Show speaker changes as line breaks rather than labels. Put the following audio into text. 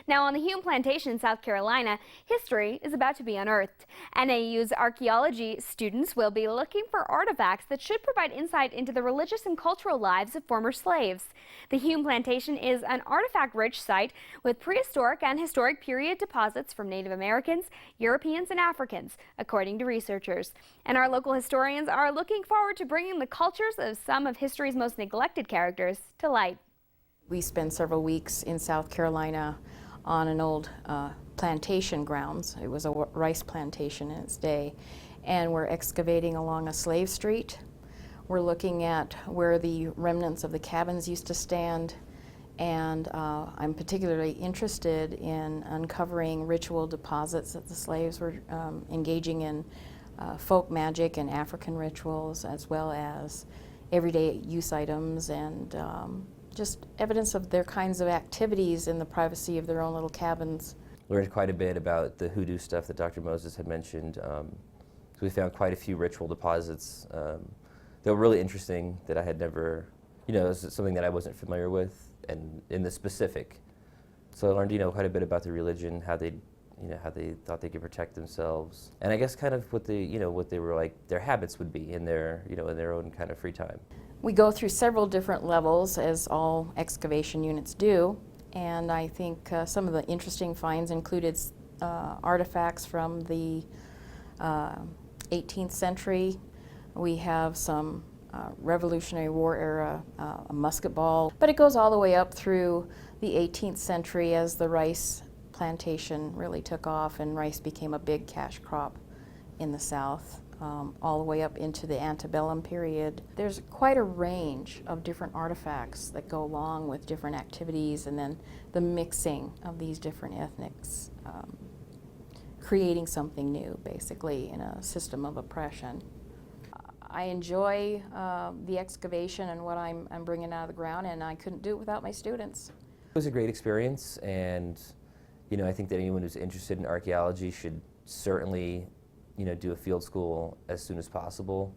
Now, on the Hume Plantation in South Carolina, history is about to be unearthed. NAU's archaeology students will be looking for artifacts that should provide insight into the religious and cultural lives of former slaves. The Hume Plantation is an artifact-rich site with prehistoric and historic period deposits from Native Americans, Europeans, and Africans, according to researchers. And our local historians are looking forward to bringing the cultures of some of history's most neglected characters to light.
We spent several weeks in South Carolina on an old plantation grounds. It was a rice plantation in its day, and we're excavating along a slave street. We're looking at where the remnants of the cabins used to stand, and I'm particularly interested in uncovering ritual deposits that the slaves were engaging in, folk magic and African rituals, as well as everyday use items and just evidence of their kinds of activities in the privacy of their own little cabins.
Learned quite a bit about the hoodoo stuff that Dr. Moses had mentioned. So we found quite a few ritual deposits that were really interesting that I had never, it was something that I wasn't familiar with, and in the specific. So I learned, quite a bit about the religion, how they thought they could protect themselves, and I guess kind of what they were like, their habits would be in their, in their own kind of free time.
We go through several different levels, as all excavation units do, and I think some of the interesting finds included artifacts from the 18th century. We have some Revolutionary War era a musket ball, but it goes all the way up through the 18th century as the rice plantation really took off and rice became a big cash crop in the South. All the way up into the antebellum period. There's quite a range of different artifacts that go along with different activities, and then the mixing of these different ethnics, creating something new, basically, in a system of oppression. I enjoy the excavation and what I'm bringing out of the ground, and I couldn't do it without my students.
It was a great experience, and I think that anyone who's interested in archaeology should certainly do a field school as soon as possible.